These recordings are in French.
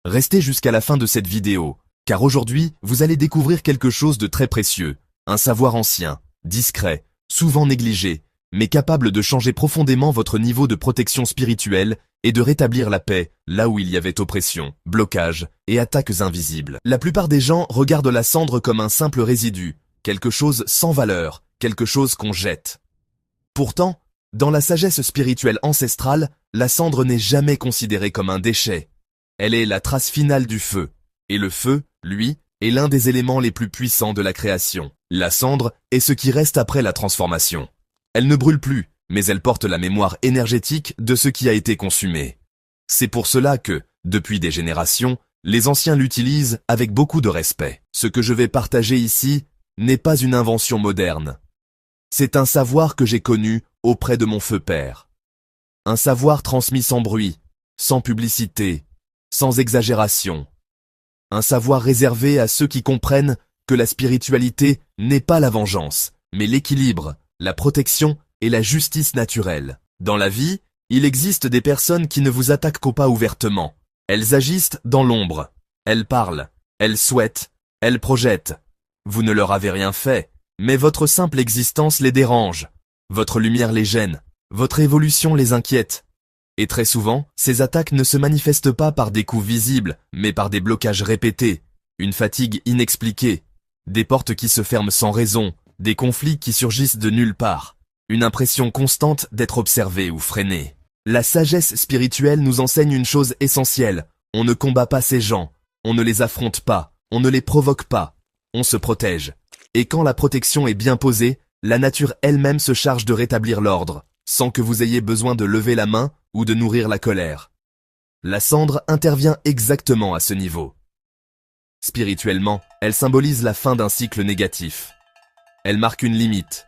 Restez jusqu'à la fin de cette vidéo, car aujourd'hui, vous allez découvrir quelque chose de très précieux, un savoir ancien, discret, souvent négligé, mais capable de changer profondément votre niveau de protection spirituelle et de rétablir la paix là où il y avait oppression, blocage et attaques invisibles. La plupart des gens regardent la cendre comme un simple résidu, quelque chose sans valeur, quelque chose qu'on jette. Pourtant, dans la sagesse spirituelle ancestrale, la cendre n'est jamais considérée comme un déchet. Elle est la trace finale du feu. Et le feu, lui, est l'un des éléments les plus puissants de la création. La cendre est ce qui reste après la transformation. Elle ne brûle plus, mais elle porte la mémoire énergétique de ce qui a été consumé. C'est pour cela que, depuis des générations, les anciens l'utilisent avec beaucoup de respect. Ce que je vais partager ici n'est pas une invention moderne. C'est un savoir que j'ai connu auprès de mon feu père. Un savoir transmis sans bruit, sans publicité, sans exagération. Un savoir réservé à ceux qui comprennent que la spiritualité n'est pas la vengeance, mais l'équilibre, la protection et la justice naturelle. Dans la vie, il existe des personnes qui ne vous attaquent qu'au pas ouvertement. Elles agissent dans l'ombre. Elles parlent, elles souhaitent, elles projettent. Vous ne leur avez rien fait, mais votre simple existence les dérange. Votre lumière les gêne, votre évolution les inquiète. Et très souvent, ces attaques ne se manifestent pas par des coups visibles, mais par des blocages répétés, une fatigue inexpliquée, des portes qui se ferment sans raison, des conflits qui surgissent de nulle part, une impression constante d'être observé ou freiné. La sagesse spirituelle nous enseigne une chose essentielle, on ne combat pas ces gens, on ne les affronte pas, on ne les provoque pas, on se protège. Et quand la protection est bien posée, la nature elle-même se charge de rétablir l'ordre, sans que vous ayez besoin de lever la main ou de nourrir la colère. La cendre intervient exactement à ce niveau. Spirituellement, elle symbolise la fin d'un cycle négatif. Elle marque une limite.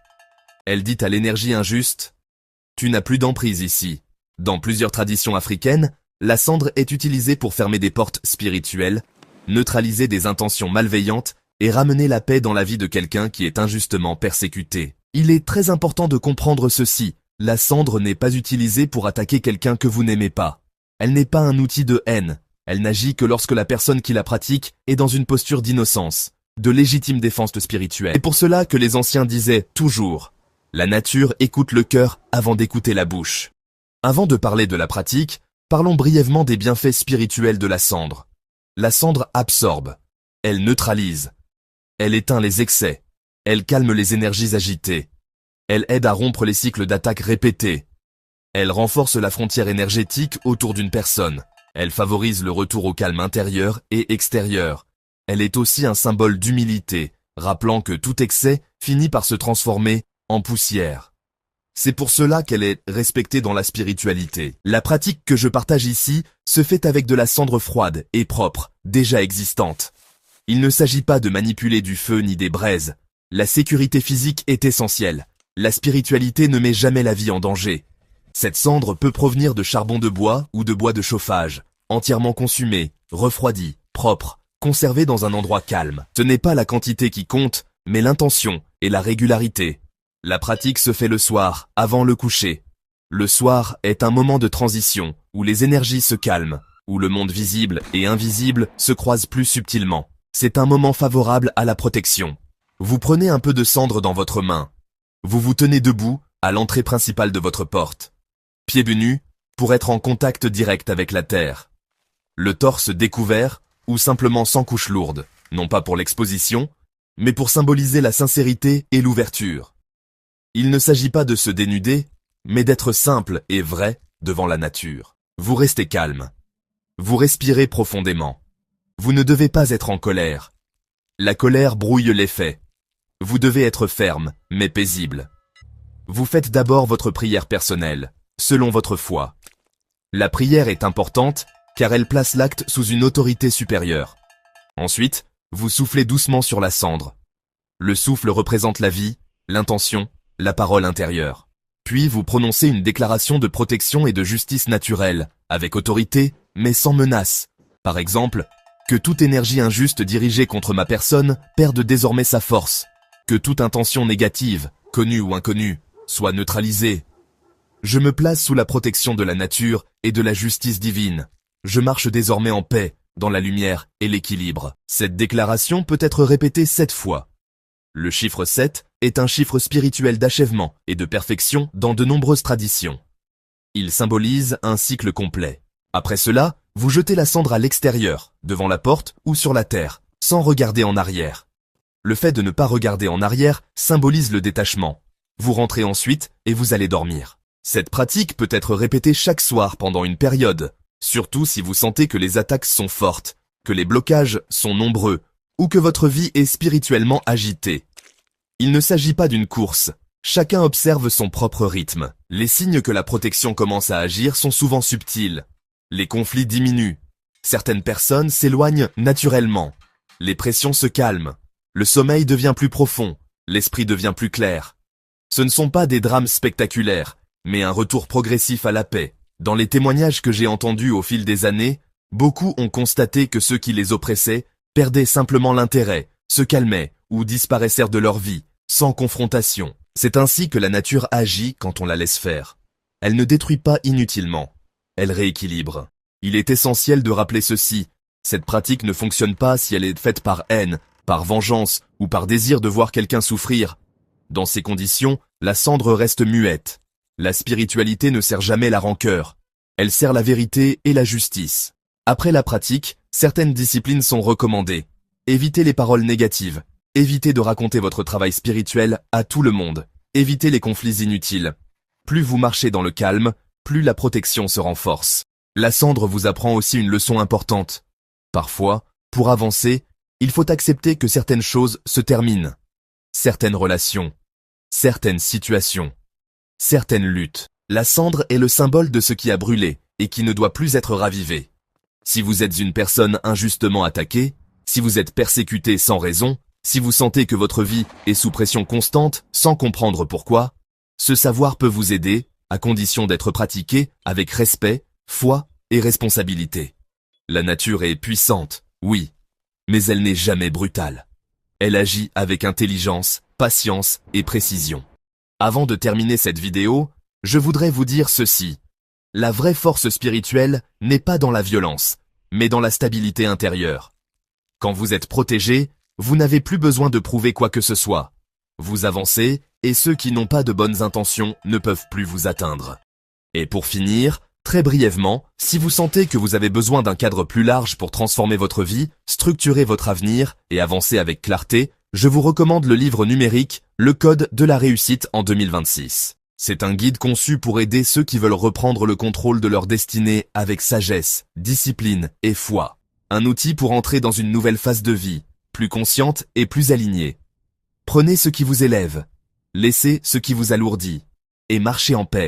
Elle dit à l'énergie injuste « Tu n'as plus d'emprise ici ». Dans plusieurs traditions africaines, la cendre est utilisée pour fermer des portes spirituelles, neutraliser des intentions malveillantes et ramener la paix dans la vie de quelqu'un qui est injustement persécuté. Il est très important de comprendre ceci. La cendre n'est pas utilisée pour attaquer quelqu'un que vous n'aimez pas. Elle n'est pas un outil de haine. Elle n'agit que lorsque la personne qui la pratique est dans une posture d'innocence, de légitime défense spirituelle. C'est pour cela que les anciens disaient toujours « La nature écoute le cœur avant d'écouter la bouche ». Avant de parler de la pratique, parlons brièvement des bienfaits spirituels de la cendre. La cendre absorbe, elle neutralise, elle éteint les excès, elle calme les énergies agitées, elle aide à rompre les cycles d'attaques répétés, elle renforce la frontière énergétique autour d'une personne, elle favorise le retour au calme intérieur et extérieur, elle est aussi un symbole d'humilité, rappelant que tout excès finit par se transformer en poussière. C'est pour cela qu'elle est respectée dans la spiritualité. La pratique que je partage ici se fait avec de la cendre froide et propre, déjà existante. Il ne s'agit pas de manipuler du feu ni des braises. La sécurité physique est essentielle. La spiritualité ne met jamais la vie en danger. Cette cendre peut provenir de charbon de bois ou de bois de chauffage, entièrement consumé, refroidi, propre, conservé dans un endroit calme. Ce n'est pas la quantité qui compte, mais l'intention et la régularité. La pratique se fait le soir, avant le coucher. Le soir est un moment de transition, où les énergies se calment, où le monde visible et invisible se croisent plus subtilement. C'est un moment favorable à la protection. Vous prenez un peu de cendre dans votre main. Vous vous tenez debout, à l'entrée principale de votre porte. Pieds nus, pour être en contact direct avec la terre. Le torse découvert, ou simplement sans couche lourde, non pas pour l'exposition, mais pour symboliser la sincérité et l'ouverture. Il ne s'agit pas de se dénuder, mais d'être simple et vrai devant la nature. Vous restez calme. Vous respirez profondément. Vous ne devez pas être en colère. La colère brouille les faits. Vous devez être ferme, mais paisible. Vous faites d'abord votre prière personnelle, selon votre foi. La prière est importante, car elle place l'acte sous une autorité supérieure. Ensuite, vous soufflez doucement sur la cendre. Le souffle représente la vie, l'intention, la parole intérieure. Puis vous prononcez une déclaration de protection et de justice naturelle, avec autorité, mais sans menace. Par exemple, que toute énergie injuste dirigée contre ma personne perde désormais sa force. Que toute intention négative, connue ou inconnue, soit neutralisée. Je me place sous la protection de la nature et de la justice divine. Je marche désormais en paix, dans la lumière et l'équilibre. Cette déclaration peut être répétée 7 fois. Le chiffre 7 est un chiffre spirituel d'achèvement et de perfection dans de nombreuses traditions. Il symbolise un cycle complet. Après cela, vous jetez la cendre à l'extérieur, devant la porte ou sur la terre, sans regarder en arrière. Le fait de ne pas regarder en arrière symbolise le détachement. Vous rentrez ensuite et vous allez dormir. Cette pratique peut être répétée chaque soir pendant une période, surtout si vous sentez que les attaques sont fortes, que les blocages sont nombreux, ou que votre vie est spirituellement agitée. Il ne s'agit pas d'une course. Chacun observe son propre rythme. Les signes que la protection commence à agir sont souvent subtils. Les conflits diminuent. Certaines personnes s'éloignent naturellement. Les pressions se calment. Le sommeil devient plus profond. L'esprit devient plus clair. Ce ne sont pas des drames spectaculaires, mais un retour progressif à la paix. Dans les témoignages que j'ai entendus au fil des années, beaucoup ont constaté que ceux qui les oppressaient perdaient simplement l'intérêt, se calmaient ou disparaissèrent de leur vie, sans confrontation. C'est ainsi que la nature agit quand on la laisse faire. Elle ne détruit pas inutilement. Elle rééquilibre. Il est essentiel de rappeler ceci. Cette pratique ne fonctionne pas si elle est faite par haine, par vengeance ou par désir de voir quelqu'un souffrir. Dans ces conditions, la cendre reste muette. La spiritualité ne sert jamais la rancœur. Elle sert la vérité et la justice. Après la pratique, certaines disciplines sont recommandées. Évitez les paroles négatives. Évitez de raconter votre travail spirituel à tout le monde. Évitez les conflits inutiles. Plus vous marchez dans le calme, plus la protection se renforce. La cendre vous apprend aussi une leçon importante. Parfois, pour avancer, il faut accepter que certaines choses se terminent. Certaines relations, certaines situations, certaines luttes. La cendre est le symbole de ce qui a brûlé et qui ne doit plus être ravivé. Si vous êtes une personne injustement attaquée, si vous êtes persécuté sans raison, si vous sentez que votre vie est sous pression constante sans comprendre pourquoi, ce savoir peut vous aider, à condition d'être pratiqué avec respect, foi et responsabilité. La nature est puissante, oui, mais elle n'est jamais brutale. Elle agit avec intelligence, patience et précision. Avant de terminer cette vidéo, je voudrais vous dire ceci. La vraie force spirituelle n'est pas dans la violence, mais dans la stabilité intérieure. Quand vous êtes protégé, vous n'avez plus besoin de prouver quoi que ce soit. Vous avancez, et ceux qui n'ont pas de bonnes intentions ne peuvent plus vous atteindre. Et pour finir, très brièvement, si vous sentez que vous avez besoin d'un cadre plus large pour transformer votre vie, structurer votre avenir et avancer avec clarté, je vous recommande le livre numérique « Le code de la réussite en 2026 ». C'est un guide conçu pour aider ceux qui veulent reprendre le contrôle de leur destinée avec sagesse, discipline et foi. Un outil pour entrer dans une nouvelle phase de vie, plus consciente et plus alignée. Prenez ce qui vous élève, laissez ce qui vous alourdit, et marchez en paix.